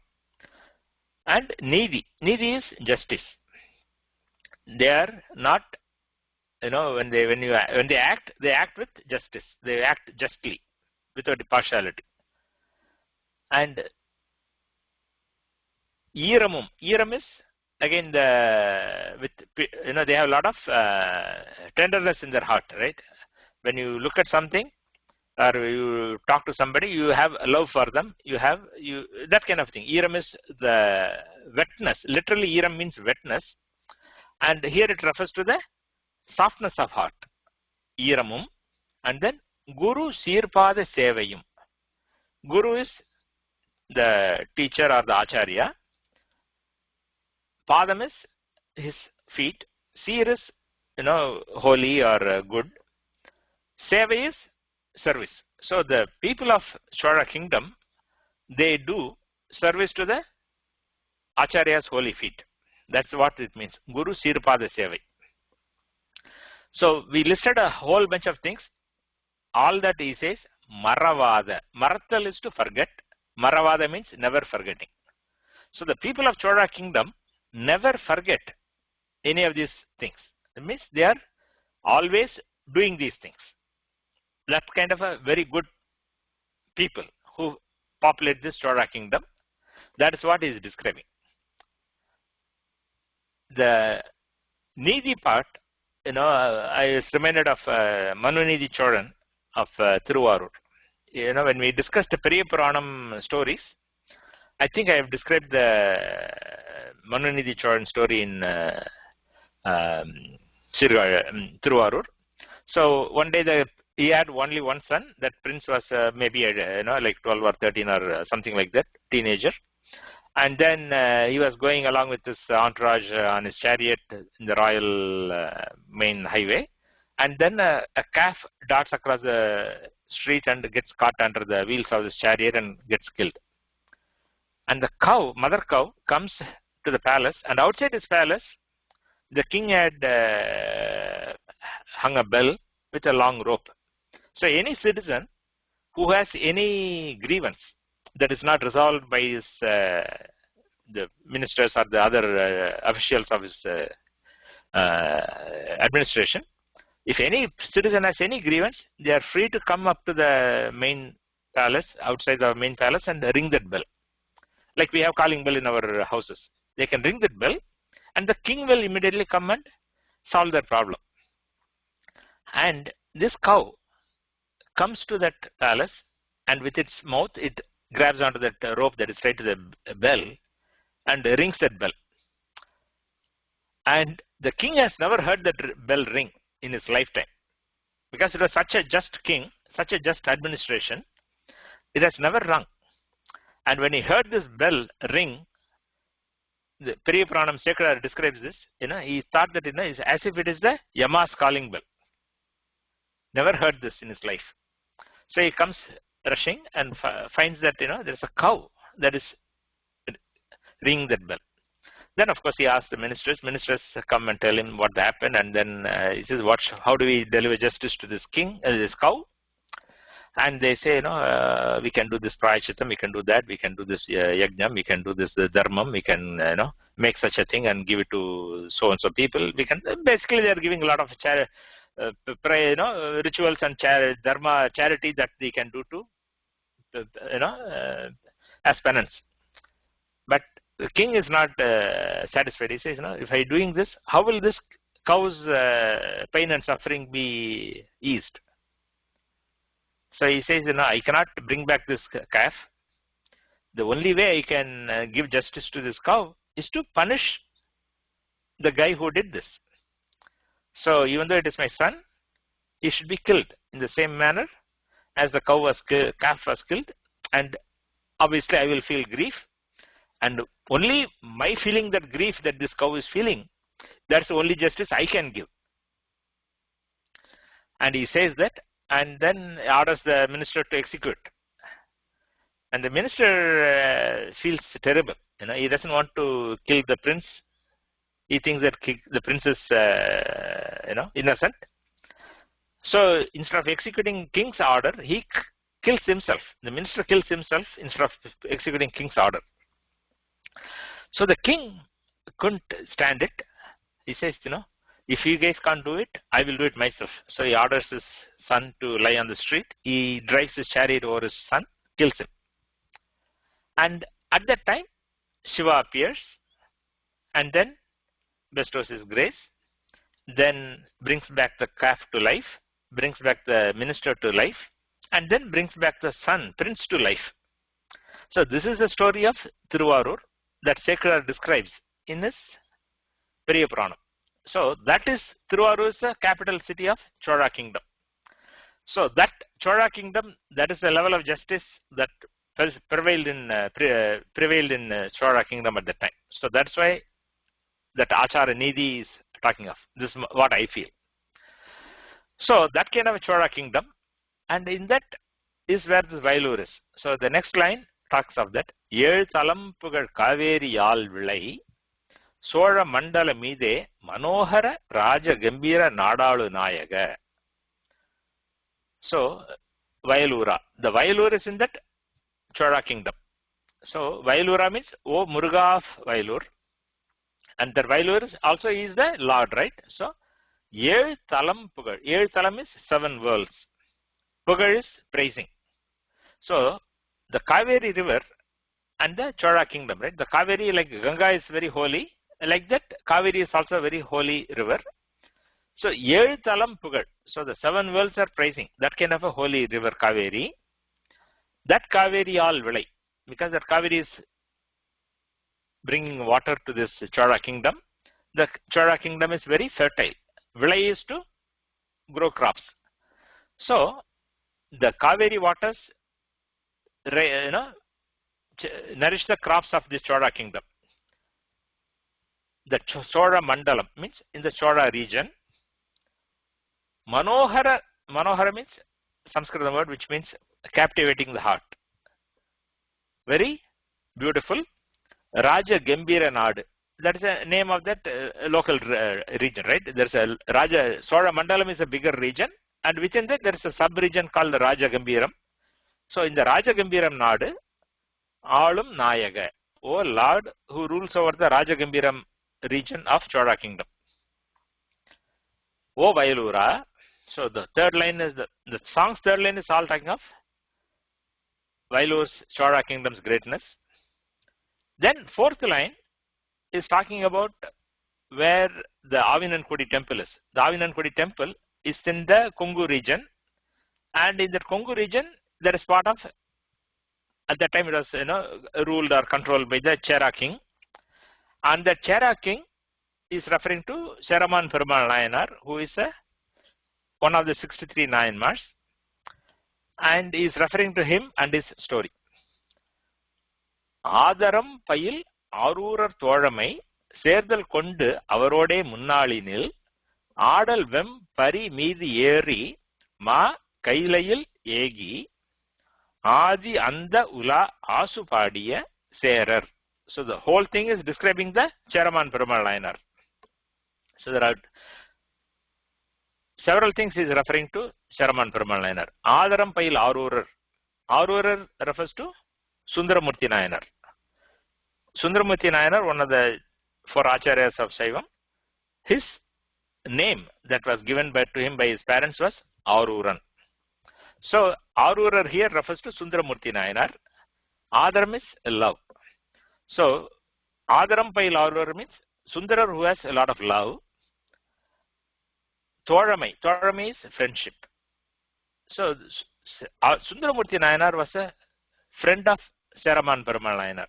And nidhi. Nidhi is justice. They are not, when they act with justice. They act justly, without partiality. And Iramum. Iram is again they have a lot of tenderness in their heart, right? When you look at something or you talk to somebody, you have a love for them. You have that kind of thing. Iram is the wetness. Literally, Iram means wetness, and here it refers to the softness of heart. Iramum, and then Guru Sirpada Sevayum. Guru is the teacher or the acharya. Padam is his feet. Sir is holy or good. Seva is service. So the people of Chora kingdom, they do service to the acharya's holy feet. That's what it means. Guru Sirpada Sevai. So we listed a whole bunch of things. All that he says, Maravada. Marathal is to forget. Maravada means never forgetting. So the people of Chora kingdom never forget any of these things. It means they are always doing these things. That's kind of a very good people who populate this Chora kingdom. That is what he is describing. The Nidhi part, I was reminded of Manunidhi Choran of Tiruvarur. When we discussed the Periya Puranam stories, I think I have described the Manunidhi Choran story in Tiruvarur. So one day he had only one son. That prince was maybe like 12 or 13 or something like that, teenager. And then he was going along with his entourage on his chariot in the royal main highway. And then a calf darts across the street and gets caught under the wheels of his chariot and gets killed. And the cow, mother cow, comes to the palace. And outside his palace, the king had hung a bell with a long rope. So any citizen who has any grievance that is not resolved by his, the ministers or the other officials of his administration, if any citizen has any grievance, they are free to come up to the main palace, outside the main palace, and ring that bell. Like we have calling bell in our houses. They can ring that bell, and the king will immediately come and solve that problem. And this cow comes to that palace, and with its mouth, it grabs onto that rope that is tied to the bell and rings that bell. And the king has never heard that bell ring in his lifetime, because it was such a just king, such a just administration. It has never rung. And when he heard this bell ring, the Periya Puranam Sekara describes this. He thought that it's as if it is the Yama's calling bell. Never heard this in his life. So he comes rushing and finds that there's a cow that is ringing that bell. Then of course he asks the ministers. Ministers come and tell him what happened, and then he says, how do we deliver justice to this king, this cow? And they say, we can do this prayachitam, we can do that, we can do this yajnam, we can do this dharmam, we can make such a thing and give it to so and so people. We can basically they are giving a lot of rituals and dharma charity that they can do to as penance. But the king is not satisfied. He says, if I doing this, how will this cow's pain and suffering be eased? So he says, I cannot bring back this calf. The only way I can give justice to this cow is to punish the guy who did this. So even though it is my son, he should be killed in the same manner as the calf was killed. And obviously I will feel grief. And only my feeling that grief that this cow is feeling, that's the only justice I can give. And he says that, and then orders the minister to execute. And the minister feels terrible. He doesn't want to kill the prince. He thinks that the prince is, innocent. So instead of executing king's order, he kills himself. The minister kills himself instead of executing king's order. So the king couldn't stand it. He says, if you guys can't do it, I will do it myself. So he orders his son to lie on the street. He drives his chariot over his son, kills him. And at that time, Shiva appears and then bestows his grace, then brings back the calf to life, brings back the minister to life, and then brings back the son, prince, to life. So this is the story of Tiruvārūr that Sekar describes in his Periya Puranam. So that is, Tiruvārūr is the capital city of Chola kingdom. So that Chola kingdom, that is the level of justice that prevailed in Chola kingdom at that time. So that's why that Achara Nidhi is talking of. This is what I feel. So that kind of a Chola kingdom, and in that is where this Vayalur is. So the next line talks of that. Ēழு தலம்புகழ் காவேரியால் விளை சோழ மண்டல மீதே மனோகர ராஜ கம்பீர நாடாளு நாயக. So Vayalura. The Vayalur is in that Chola kingdom. So Vayalura means O Muruga of Vayalur. And the Vayalur also is the Lord, right? So Ēழு தலம் புகழ். Ēழு தலம் is 7 worlds. Pugal is praising. So the Kaveri river and the Chola kingdom, right? The Kaveri, like Ganga, is very holy. Like that, Kaveri is also a very holy river. So Ēழு தலம் புகழ். So the 7 worlds are praising that kind of a holy river, Kaveri. That Kaveri all vilai, because that Kaveri is bringing water to this Chola kingdom. The Chola kingdom is very fertile. Vilai is to grow crops. So the Kaveri waters, nourish the crops of this Chola kingdom. The Chola Mandalam means in the Chola region. Manohara means Sanskrit word which means captivating the heart. Very beautiful. Raja Gambira Nāda. That is the name of that local region, right? There's a Raja, Chola Mandalam is a bigger region, and within that there is a sub-region called the Raja Gambiram. So in the Raja Gambiram Nāda, Alum Nayaga, O Lord who rules over the Raja Gambiram region of Chola kingdom. O Vayalura. So the third line is the song's third line is all talking of Vayalur's Chola kingdom's greatness. Then fourth line is talking about where the Vindhu-ka temple is. The Vindhu-ka temple is in the Kongu region, and in that Kongu region there is part of, at that time it was ruled or controlled by the Chera king, and the Chera king is referring to Seraman Perumal Nayanar, who is one of the 63 Nayanmars, and is referring to him and his story. ஆதரம் பயில் ஆரூரர் தோழமை சேர்தல் கொண்டு அவரோடே முன்னாளினில் ஆடல் வெம் பரி மீது ஏறி மா கைலையில் ஏகி ஆதி அந்த உலா ஆசு பாடிய சேரர். So the whole thing is describing the Cheraman Perumal Nayanar. So there are several things he is referring to Cheraman Perumal Nayanar. Ādaram payil Ārurar. Ārurar refers to Sundaramurti Nayanar. Sundaramurti Nayanar, one of the 4 acharyas of Saivam, his name that was given to him by his parents was Āruran. So Ārurar here refers to Sundaramurti Nayanar. Ādaram is love. So Ādaram payil Ārurar means Sundarar who has a lot of love. Thoramai is friendship. So Sundaramurti Nayanar was a friend of Cheraman Perumal Nayanar.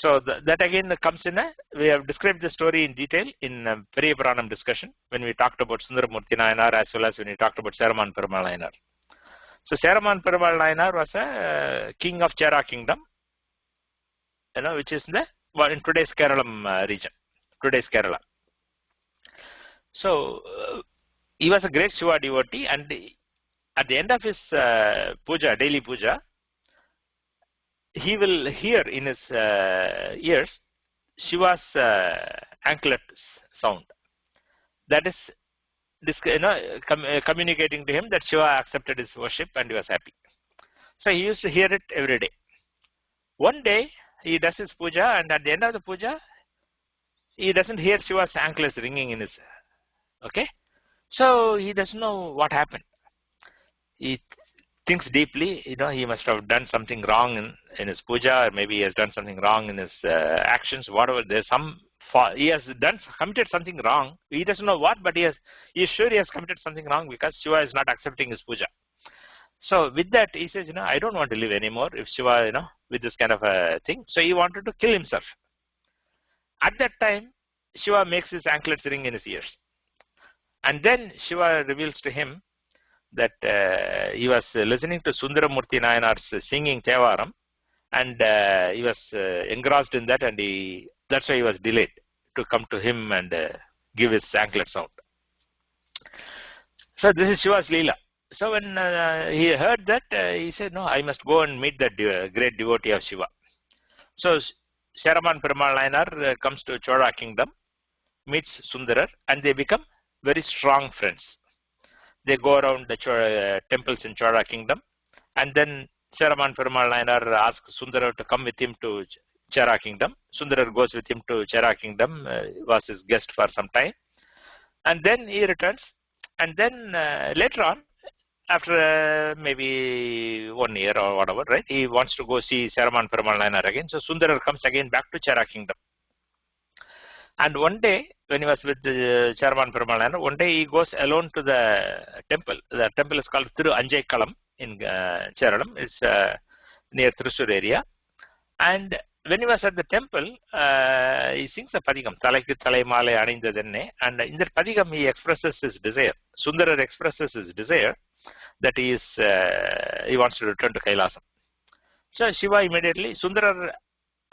So that again comes in we have described the story in detail in Periya Puranam discussion when we talked about Sundaramurti Nayanar as well as when we talked about Cheraman Perumal Nayanar. So Cheraman Perumal Nayanar was a king of Chera kingdom, which is in today's Kerala region, today's Kerala. So he was a great Shiva devotee, and at the end of his puja, daily puja, he will hear in his ears Shiva's anklet sound. That is communicating to him that Shiva accepted his worship and he was happy. So he used to hear it every day. One day he does his puja, and at the end of the puja he doesn't hear Shiva's anklets ringing in his okay. So he doesn't know what happened. He thinks deeply, he must have done something wrong in his puja, or maybe he has done something wrong in his actions, whatever. There's he has committed something wrong. He doesn't know what, but he is sure he has committed something wrong because Shiva is not accepting his puja. So with that, he says, I don't want to live anymore if Shiva, with this kind of a thing. So he wanted to kill himself. At that time, Shiva makes his anklets ring in his ears. And then Shiva reveals to him that he was listening to Sundaramurti Nayanar's singing Tevaram, and he was engrossed in that, and that's why he was delayed to come to him and give his anklets out. So this is Shiva's Leela. So when he heard that, he said, no, I must go and meet that great devotee of Shiva. So Seraman Perumal Nayanar comes to Chola kingdom, meets Sundarar, and they become very strong friends. They go around the temples in Chola kingdom, and then Seraman Perumal Nayanar asks Sundarar to come with him to Chera kingdom. Sundarar goes with him to Chera kingdom, was his guest for some time, and then he returns. And then later on, after maybe 1 year or whatever, right, he wants to go see Seraman Perumal Nayanar again. So Sundarar comes again back to Chera kingdom. And one day, when he was with Seraman Perumal Nayanar, one day he goes alone to the temple. The temple is called Tiruppugaḻ in Cheralam. It's near Thrissur area. And when he was at the temple, he sings a padigam, Talaikku Thalai Malai Anindadenne, and in that padigam he expresses his desire. Sundarar expresses his desire that he wants to return to Kailasam. So Shiva immediately, Sundarar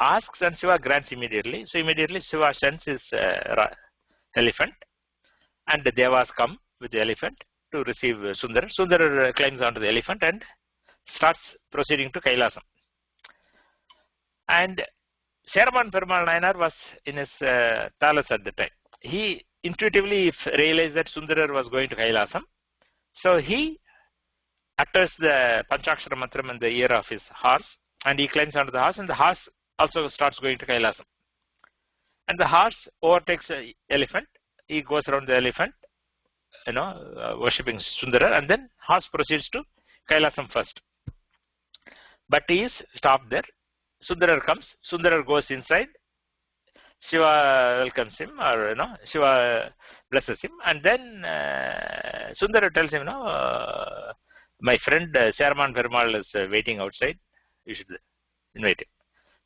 asks and Shiva grants immediately. So immediately Shiva sends his elephant, and the Devas come with the elephant to receive Sundarar. Sundarar climbs onto the elephant and starts proceeding to Kailasam. And Seraman Perumal Nayanar was in his palace at the time. He intuitively realized that Sundarar was going to Kailasam. So he utters the Panchakshara Mantram in the ear of his horse, and he climbs onto the horse, and the horse also starts going to Kailasam. And the horse overtakes the elephant. He goes around the elephant, worshipping Sundarar, and then horse proceeds to Kailasam first. But he is stopped there. Sundarar comes. Sundarar goes inside. Shiva welcomes him, or Shiva blesses him, and then Sundarar tells him, my friend Seraman Perumal is waiting outside. You should invite him.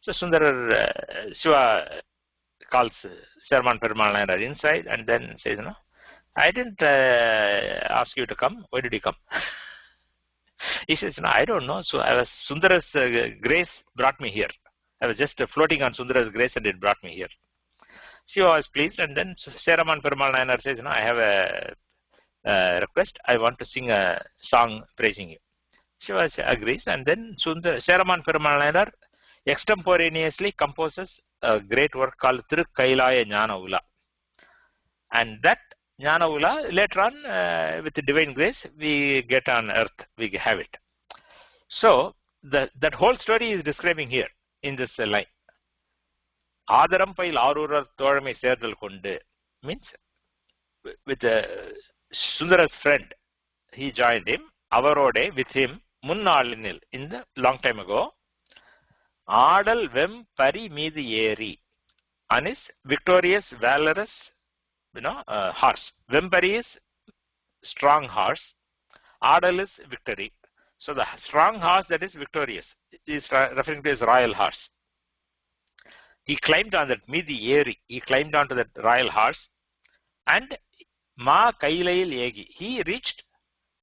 So Sundarar, Shiva calls Seraman Perumal Nayanar inside, and then says, I didn't ask you to come. Why did you come? He says, I don't know. So Sundarar's grace brought me here. I was just floating on Sundarar's grace, and it brought me here. Shiva was pleased, and then Seraman Perumal Nayanar says, I have a request. I want to sing a song praising you. Shiva agrees, and then Seraman Perumal Nayanar extemporaneously composes a great work called Tirukkailaya ñāna Ula. And that ñāna Ula, later on, with the divine grace, we get on earth, we have it. So, that whole story is describing here in this line. Ādaram pail ārūrar tōழமை சேர்தல் கொண்டு means with Sundarar's friend, he joined him, avarode with him, munnālinil, in the long time ago, Ādal vem pari மீது ஏறி, on his victorious, valorous, horse. Vempari is strong horse. Ādal is victory. So the strong horse that is victorious is referring to his royal horse. He climbed on that Midi Eri. He climbed onto that royal horse, and Ma Kailayil Yegi. He reached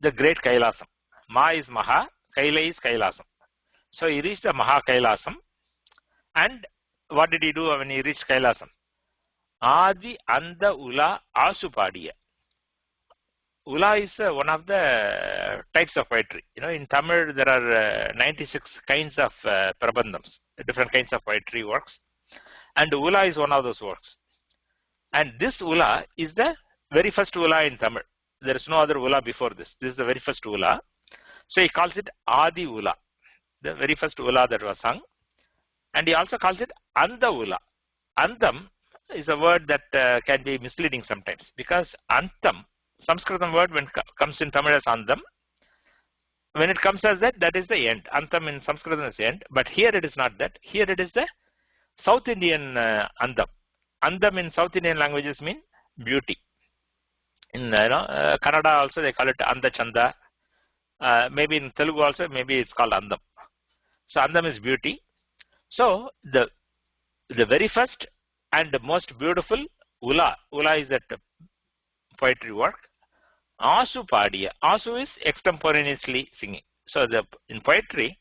the great Kailasam. Ma is Maha, Kailai is Kailasam. So he reached the Maha Kailasam, and what did he do when he reached Kailasam? Adi Anda Ula Asupadiya. Ula is one of the types of poetry. In Tamil there are 96 kinds of prabandhams, different kinds of poetry works, and Ula is one of those works. And this Ula is the very first Ula in Tamil. There is no other Ula before this. This is the very first Ula. So he calls it Adi Ula, the very first Ula that was sung. And he also calls it Anda Ula. Andam is a word that can be misleading sometimes, because Antam, Sanskritam word when comes in Tamil as Andam, when it comes as that, that is the end. Antam in Sanskrit is end, but here it is not that. Here it is the South Indian Andam. Andam in South Indian languages mean beauty. In Kannada also they call it Anda Chanda. Maybe in Telugu also maybe it's called Andam. So Andam is beauty. So the very first and the most beautiful Ula is that poetry work. Asu Padiya. Asu is extemporaneously singing. So in poetry,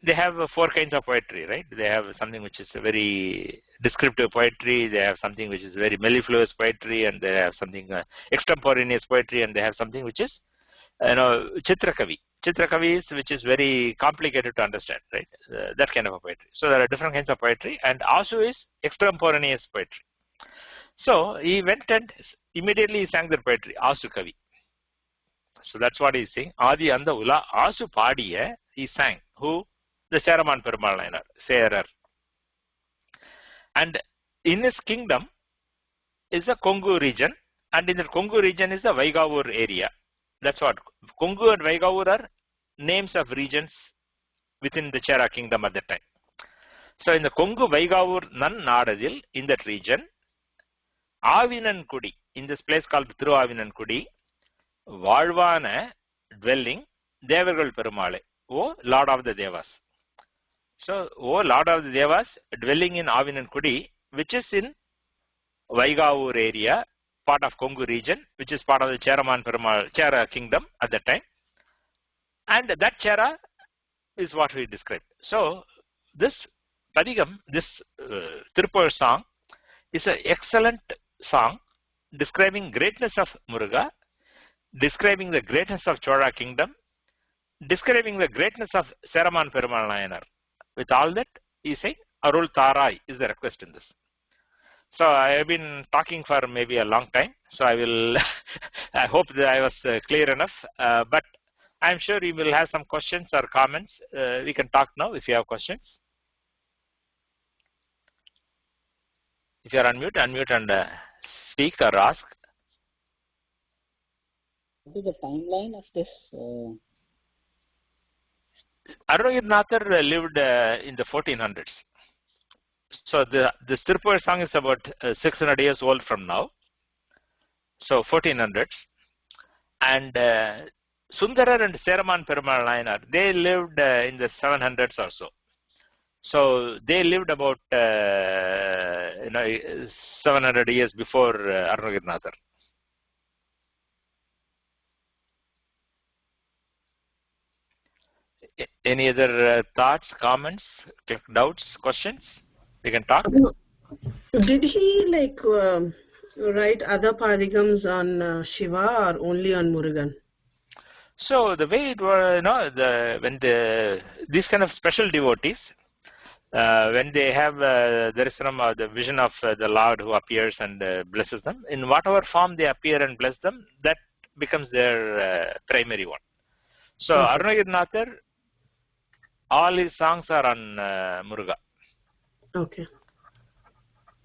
they have 4 kinds of poetry, right? They have something which is very descriptive poetry, they have something which is very mellifluous poetry, and they have something extemporaneous poetry, and they have something which is, Chitrakavi. Chitrakavi is which is very complicated to understand, right? That kind of a poetry. So there are different kinds of poetry, and Asu is extemporaneous poetry. So he went and immediately he sang their poetry, Asu Kavi. So that's what he's saying. Adi Anda Ula Asu Padiya, he sang. Who? The Seraman Perumal Nayanar, Serar. And in his kingdom is the Kongu region, and in the Kongu region is the Vaigavur area. That's what. Kongu and Vaigavur are names of regions within the Chera kingdom at that time. So in the Kongu Vaigavur nāda, in that region, Āvinankuḍi, in this place called Tiruvāvinankuḍi, Vāļvāna dwelling, Devargal Perumale, O Lord of the Devas. So, O Lord of the Devas, dwelling in Āvinankuḍi, which is in Vaigavur area, part of Kongu region, which is part of the Chera kingdom at that time. And that Chera is what we described. So, this Padigam, this Tiruppugaẓ song, is an excellent song describing greatness of Muruga, describing the greatness of Chola kingdom, describing the greatness of Seraman Perumal Nayanar. With all that, he said, Arul Tarai is the request in this. So I have been talking for maybe a long time. So I will, I hope that I was clear enough. But I'm sure you will have some questions or comments. We can talk now if you have questions. If you are unmute and speak or ask. What is the timeline of this? Arunagirinathar lived in the 1400s. So this Tiruppugaẓ song is about 600 years old from now. So 1400s. And Sundarar and Seraman Perumal Nayanar, they lived in the 700s or so. So they lived about 700 years before Arunagirinathar. Any other thoughts, comments, doubts, questions? We can talk. Did he write other padigams on Shiva or only on Murugan? So the way it was, when these kind of special devotees, when they have the vision of the Lord who appears and blesses them, in whatever form they appear and bless them, that becomes their primary one. So Arunagirinathar, all his songs are on Muruga. Okay.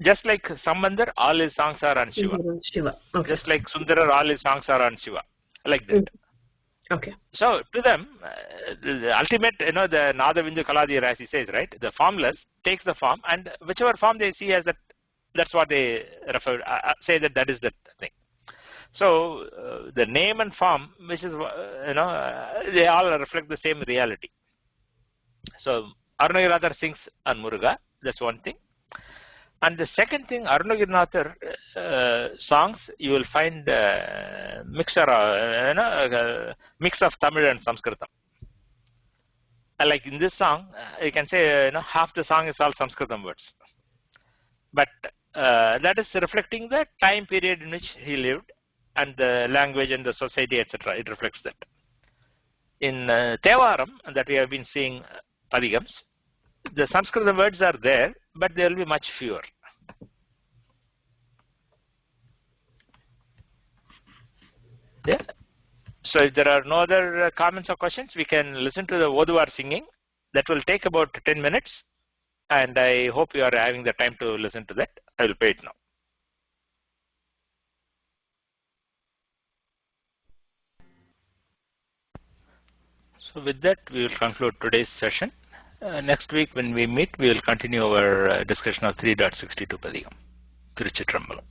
Just like Sambandar, all his songs are on Shiva. Shiva. Okay. Just like Sundarar, all his songs are on Shiva. Like that. Okay. So to them, the ultimate, the nāda, vindu, kalādī, as he says, right? The formless takes the form, and whichever form they see as that, that's what they say that is the thing. So the name and form, which is, they all reflect the same reality. So Arunagirinathar sings on Muruga. That's one thing. And the second thing, Arunagirinathar songs, you will find mix of Tamil and Sanskritam. Like in this song, you can say half the song is all Sanskritam words. But that is reflecting the time period in which he lived and the language and the society, etc. It reflects that. In Tevaram, that we have been seeing Padigams, the Sanskrit words are there, but there will be much fewer. Yeah. So if there are no other comments or questions, we can listen to the Oduvar singing. That will take about 10 minutes, and I hope you are having the time to listen to that. I will play it now. So with that, we will conclude today's session. Next week when we meet, we will continue our discussion of 3.62 Padikam. Tiruchitrambalam.